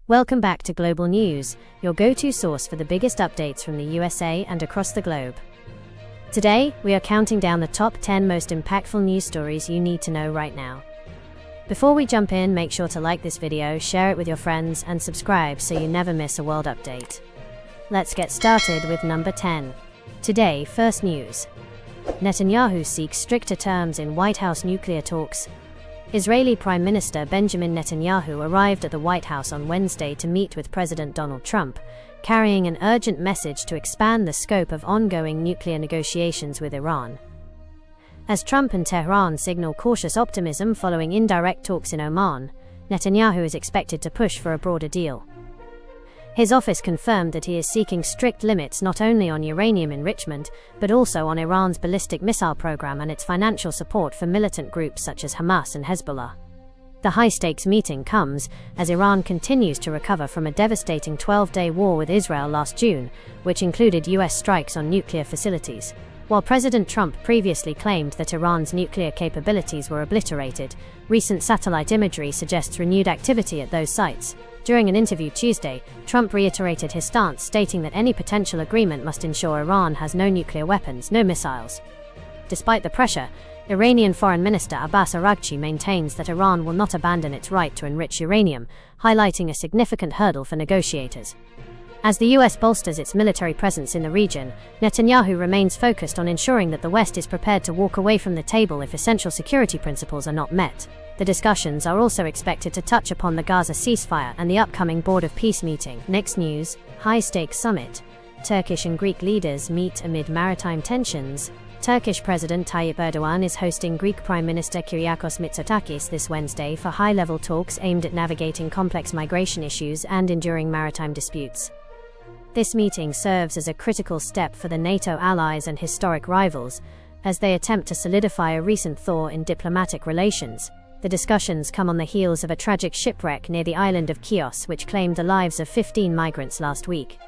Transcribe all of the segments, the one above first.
Welcome back to Global News, your go-to source for the biggest updates from the USA and across the globe. Today, we are counting down the top 10 most impactful news stories you need to know right now. Before we jump in, make sure to like this video, share it with your friends, and subscribe so you never miss a world update. Let's get started with number 10. Today, first news. Netanyahu seeks stricter terms in White House nuclear talks. Israeli Prime Minister Benjamin Netanyahu arrived at the White House on Wednesday to meet with President Donald Trump, carrying an urgent message to expand the scope of ongoing nuclear negotiations with Iran. As Trump and Tehran signal cautious optimism following indirect talks in Oman, Netanyahu is expected to push for a broader deal. His office confirmed that he is seeking strict limits not only on uranium enrichment, but also on Iran's ballistic missile program and its financial support for militant groups such as Hamas and Hezbollah. The high-stakes meeting comes as Iran continues to recover from a devastating 12-day war with Israel last June, which included U.S. strikes on nuclear facilities. While President Trump previously claimed that Iran's nuclear capabilities were obliterated, recent satellite imagery suggests renewed activity at those sites. During an interview Tuesday, Trump reiterated his stance, stating that any potential agreement must ensure Iran has no nuclear weapons, no missiles. Despite the pressure, Iranian Foreign Minister Abbas Araghchi maintains that Iran will not abandon its right to enrich uranium, highlighting a significant hurdle for negotiators. As the U.S. bolsters its military presence in the region, Netanyahu remains focused on ensuring that the West is prepared to walk away from the table if essential security principles are not met. The discussions are also expected to touch upon the Gaza ceasefire and the upcoming Board of Peace meeting. Next news, high-stakes summit. Turkish and Greek leaders meet amid maritime tensions. Turkish President Tayyip Erdogan is hosting Greek Prime Minister Kyriakos Mitsotakis this Wednesday for high-level talks aimed at navigating complex migration issues and enduring maritime disputes. This meeting serves as a critical step for the NATO allies and historic rivals, as they attempt to solidify a recent thaw in diplomatic relations. The discussions come on the heels of a tragic shipwreck near the island of Chios, which claimed the lives of 15 migrants last week.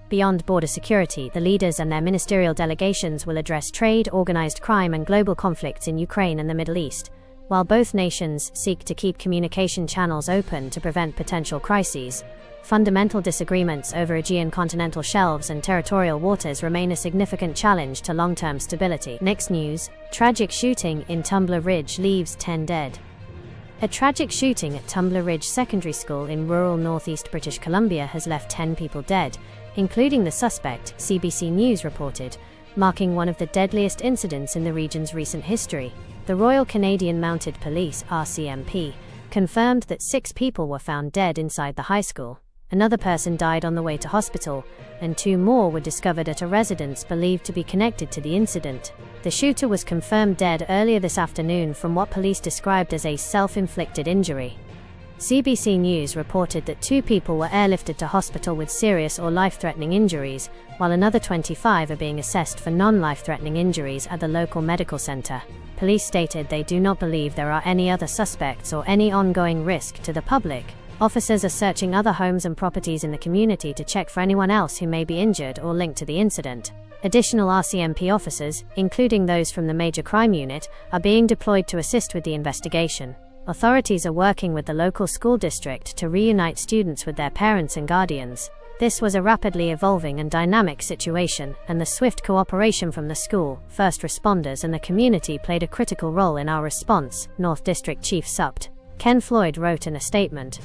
Beyond border security, the leaders and their ministerial delegations will address trade, organized crime, and global conflicts in Ukraine and the Middle East. While both nations seek to keep communication channels open to prevent potential crises, fundamental disagreements over Aegean continental shelves and territorial waters remain a significant challenge to long-term stability. Next news, tragic shooting in Tumbler Ridge leaves 10 dead. A tragic shooting at Tumbler Ridge Secondary School in rural northeast British Columbia has left 10 people dead, including the suspect, CBC News reported, marking one of the deadliest incidents in the region's recent history. The Royal Canadian Mounted Police, RCMP, confirmed that 6 people were found dead inside the high school. Another person died on the way to hospital, and 2 more were discovered at a residence believed to be connected to the incident. The shooter was confirmed dead earlier this afternoon from what police described as a self-inflicted injury. CBC News reported that 2 people were airlifted to hospital with serious or life-threatening injuries, while another 25 are being assessed for non-life-threatening injuries at the local medical center. Police stated they do not believe there are any other suspects or any ongoing risk to the public. Officers are searching other homes and properties in the community to check for anyone else who may be injured or linked to the incident. Additional RCMP officers, including those from the Major Crime Unit, are being deployed to assist with the investigation. Authorities are working with the local school district to reunite students with their parents and guardians. This was a rapidly evolving and dynamic situation, and the swift cooperation from the school, first responders, and the community played a critical role in our response, North District Chief Supt. Ken Floyd wrote in a statement.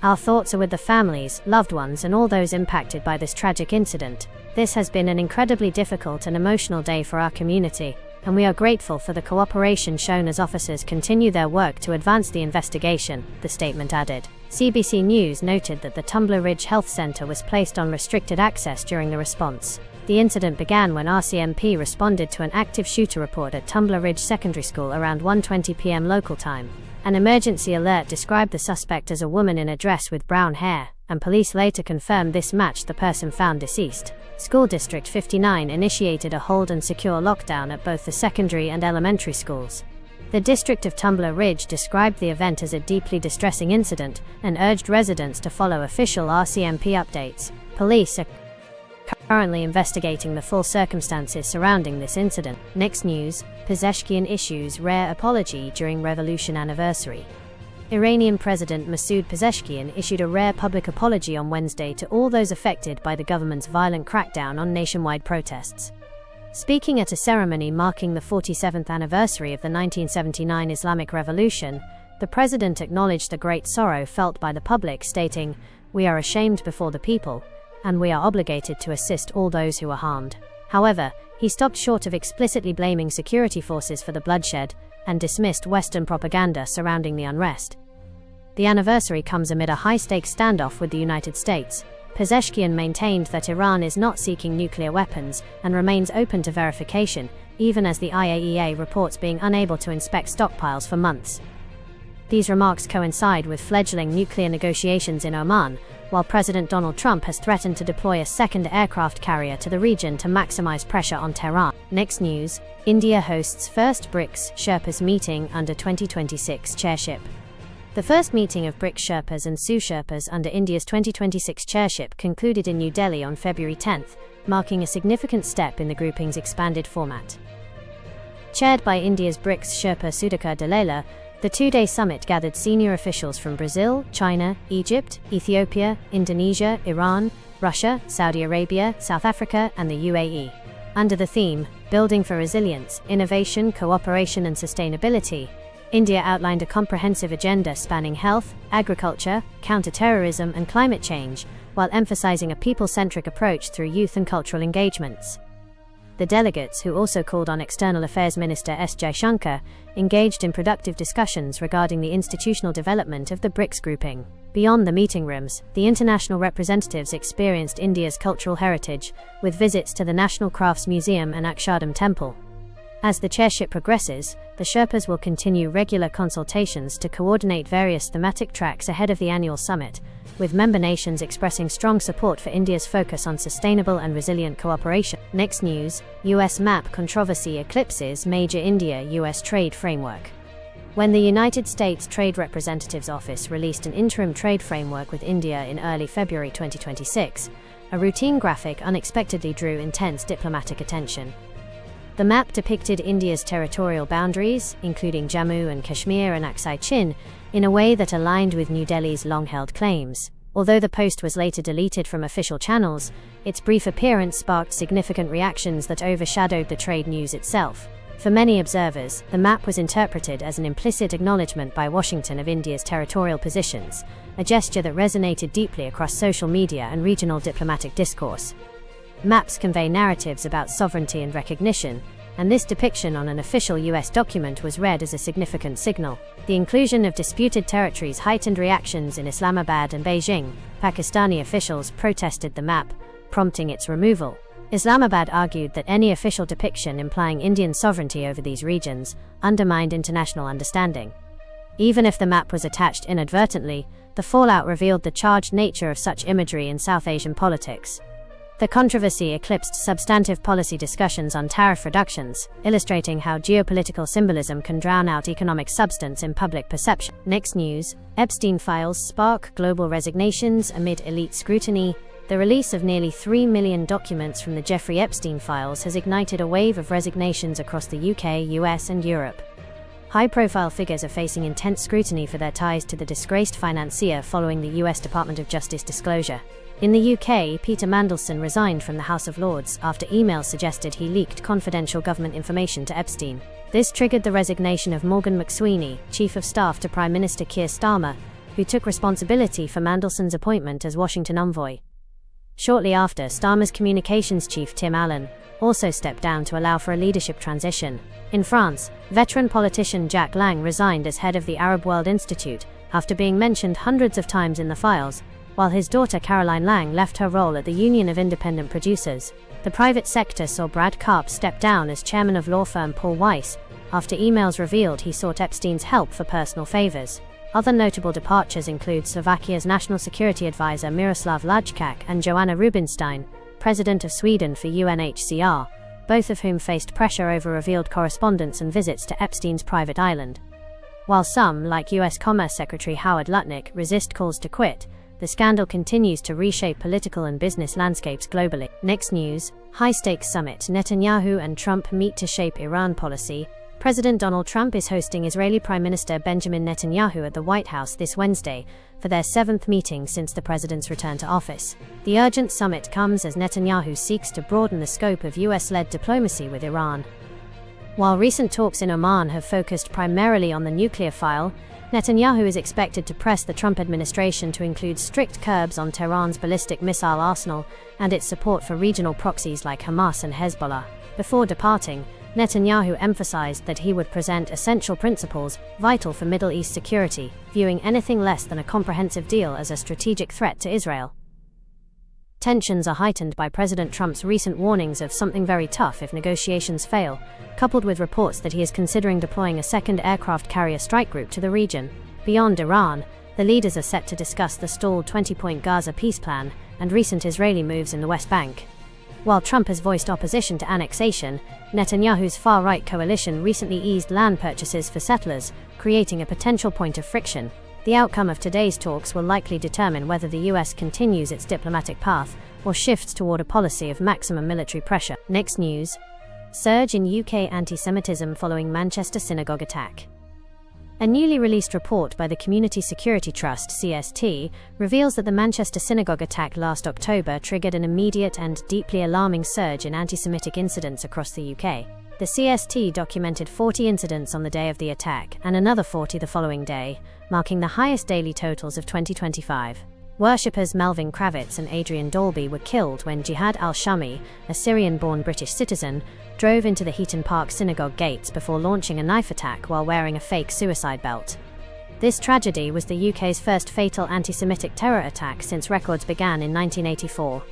Our thoughts are with the families, loved ones, and all those impacted by this tragic incident. This has been an incredibly difficult and emotional day for our community, and we are grateful for the cooperation shown as officers continue their work to advance the investigation, the statement added. CBC News noted that the Tumbler Ridge Health Center was placed on restricted access during the response. The incident began when RCMP responded to an active shooter report at Tumbler Ridge Secondary School around 1:20 p.m. local time. An emergency alert described the suspect as a woman in a dress with brown hair, and police later confirmed this matched the person found deceased. School District 59 initiated a hold and secure lockdown at both the secondary and elementary schools. The district of Tumbler Ridge described the event as a deeply distressing incident and urged residents to follow official RCMP updates. Police are currently investigating the full circumstances surrounding this incident. Next news, Pezeshkian issues rare apology during revolution anniversary. Iranian President Masoud Pezeshkian issued a rare public apology on Wednesday to all those affected by the government's violent crackdown on nationwide protests. Speaking at a ceremony marking the 47th anniversary of the 1979 Islamic Revolution, the president acknowledged the great sorrow felt by the public, stating, "We are ashamed before the people, and we are obligated to assist all those who are harmed." However, he stopped short of explicitly blaming security forces for the bloodshed and dismissed Western propaganda surrounding the unrest. The anniversary comes amid a high-stakes standoff with the United States. Pezeshkian maintained that Iran is not seeking nuclear weapons and remains open to verification, even as the IAEA reports being unable to inspect stockpiles for months. These remarks coincide with fledgling nuclear negotiations in Oman, while President Donald Trump has threatened to deploy a second aircraft carrier to the region to maximize pressure on Tehran. Next news, India hosts first BRICS Sherpas meeting under 2026 chairship. The first meeting of BRICS Sherpas and Sous-Sherpas under India's 2026 chairship concluded in New Delhi on February 10, marking a significant step in the grouping's expanded format. Chaired by India's BRICS Sherpa Sudhakar Dalala, the two-day summit gathered senior officials from Brazil, China, Egypt, Ethiopia, Indonesia, Iran, Russia, Saudi Arabia, South Africa, and the UAE. Under the theme, Building for Resilience, Innovation, Cooperation and Sustainability, India outlined a comprehensive agenda spanning health, agriculture, counter-terrorism and climate change, while emphasizing a people-centric approach through youth and cultural engagements. The delegates, who also called on External Affairs Minister S. Jaishankar, engaged in productive discussions regarding the institutional development of the BRICS grouping. Beyond the meeting rooms, the international representatives experienced India's cultural heritage, with visits to the National Crafts Museum and Akshardham Temple. As the chairship progresses, the Sherpas will continue regular consultations to coordinate various thematic tracks ahead of the annual summit, with member nations expressing strong support for India's focus on sustainable and resilient cooperation. Next news, US map controversy eclipses major India-US trade framework. When the United States Trade Representative's Office released an interim trade framework with India in early February 2026, a routine graphic unexpectedly drew intense diplomatic attention. The map depicted India's territorial boundaries, including Jammu and Kashmir and Aksai Chin, in a way that aligned with New Delhi's long-held claims. Although the post was later deleted from official channels, its brief appearance sparked significant reactions that overshadowed the trade news itself. For many observers, the map was interpreted as an implicit acknowledgement by Washington of India's territorial positions, a gesture that resonated deeply across social media and regional diplomatic discourse. Maps convey narratives about sovereignty and recognition, and this depiction on an official US document was read as a significant signal. The inclusion of disputed territories heightened reactions in Islamabad and Beijing. Pakistani officials protested the map, prompting its removal. Islamabad argued that any official depiction implying Indian sovereignty over these regions undermined international understanding. Even if the map was attached inadvertently, the fallout revealed the charged nature of such imagery in South Asian politics. The controversy eclipsed substantive policy discussions on tariff reductions, illustrating how geopolitical symbolism can drown out economic substance in public perception. Next news, Epstein files spark global resignations amid elite scrutiny. The release of nearly 3 million documents from the Jeffrey Epstein files has ignited a wave of resignations across the UK, US, and Europe. High-profile figures are facing intense scrutiny for their ties to the disgraced financier following the US Department of Justice disclosure. In the UK, Peter Mandelson resigned from the House of Lords after emails suggested he leaked confidential government information to Epstein. This triggered the resignation of Morgan McSweeney, Chief of Staff to Prime Minister Keir Starmer, who took responsibility for Mandelson's appointment as Washington envoy. Shortly after, Starmer's communications chief Tim Allen also stepped down to allow for a leadership transition. In France, veteran politician Jack Lang resigned as head of the Arab World Institute after being mentioned hundreds of times in the files, while his daughter Caroline Lang left her role at the Union of Independent Producers. The private sector saw Brad Karp step down as chairman of law firm Paul Weiss after emails revealed he sought Epstein's help for personal favors. Other notable departures include Slovakia's National Security Advisor Miroslav Lajčák and Joanna Rubinstein, president of Sweden for UNHCR, both of whom faced pressure over revealed correspondence and visits to Epstein's private island. While some, like US Commerce Secretary Howard Lutnick, resist calls to quit, the scandal continues to reshape political and business landscapes globally. Next news, high-stakes summit. Netanyahu and Trump meet to shape Iran policy. President Donald Trump is hosting Israeli Prime Minister Benjamin Netanyahu at the White House this Wednesday for their 7th meeting since the president's return to office. The urgent summit comes as Netanyahu seeks to broaden the scope of US-led diplomacy with Iran. While recent talks in Oman have focused primarily on the nuclear file, Netanyahu is expected to press the Trump administration to include strict curbs on Tehran's ballistic missile arsenal and its support for regional proxies like Hamas and Hezbollah. Before departing, Netanyahu emphasized that he would present essential principles vital for Middle East security, viewing anything less than a comprehensive deal as a strategic threat to Israel. Tensions are heightened by President Trump's recent warnings of something very tough if negotiations fail, coupled with reports that he is considering deploying a second aircraft carrier strike group to the region. Beyond Iran, the leaders are set to discuss the stalled 20-point Gaza peace plan and recent Israeli moves in the West Bank. While Trump has voiced opposition to annexation, Netanyahu's far-right coalition recently eased land purchases for settlers, creating a potential point of friction. The outcome of today's talks will likely determine whether the US continues its diplomatic path or shifts toward a policy of maximum military pressure. Next news: surge in UK anti-Semitism following Manchester synagogue attack. A newly released report by the Community Security Trust (CST) reveals that the Manchester synagogue attack last October triggered an immediate and deeply alarming surge in anti-Semitic incidents across the UK. The CST documented 40 incidents on the day of the attack and another 40 the following day, marking the highest daily totals of 2025. Worshippers Melvin Kravitz and Adrian Dolby were killed when Jihad al-Shami, a Syrian-born British citizen, drove into the Heaton Park synagogue gates before launching a knife attack while wearing a fake suicide belt. This tragedy was the UK's first fatal anti-Semitic terror attack since records began in 1984.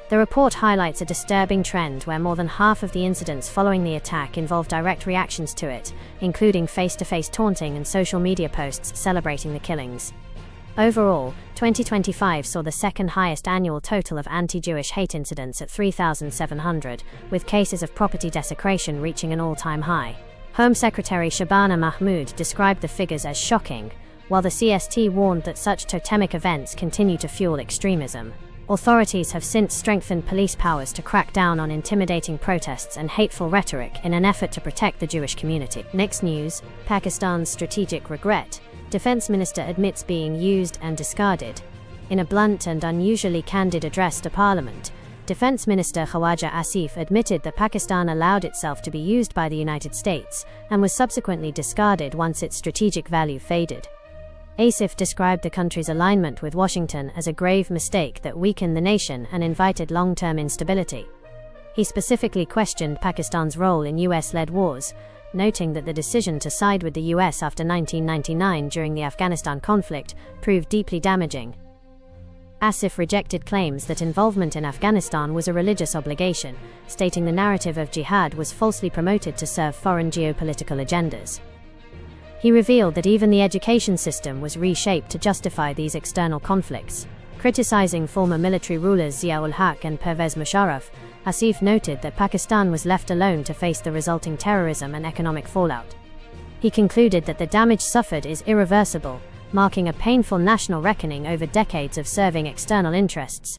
The report highlights a disturbing trend where more than half of the incidents following the attack involved direct reactions to it, including face-to-face taunting and social media posts celebrating the killings. Overall, 2025 saw the second highest annual total of anti-Jewish hate incidents at 3,700, with cases of property desecration reaching an all-time high. Home Secretary Shabana Mahmood described the figures as shocking, while the CST warned that such totemic events continue to fuel extremism. Authorities have since strengthened police powers to crack down on intimidating protests and hateful rhetoric in an effort to protect the Jewish community. Next news: Pakistan's strategic regret. Defense Minister admits being used and discarded. In a blunt and unusually candid address to Parliament, Defense Minister Khawaja Asif admitted that Pakistan allowed itself to be used by the United States and was subsequently discarded once its strategic value faded. Asif described the country's alignment with Washington as a grave mistake that weakened the nation and invited long-term instability. He specifically questioned Pakistan's role in US-led wars, noting that the decision to side with the US after 1999 during the Afghanistan conflict proved deeply damaging. Asif rejected claims that involvement in Afghanistan was a religious obligation, stating the narrative of jihad was falsely promoted to serve foreign geopolitical agendas. He revealed that even the education system was reshaped to justify these external conflicts. Criticizing former military rulers Zia-ul-Haq and Pervez Musharraf, Asif noted that Pakistan was left alone to face the resulting terrorism and economic fallout. He concluded that the damage suffered is irreversible, marking a painful national reckoning over decades of serving external interests.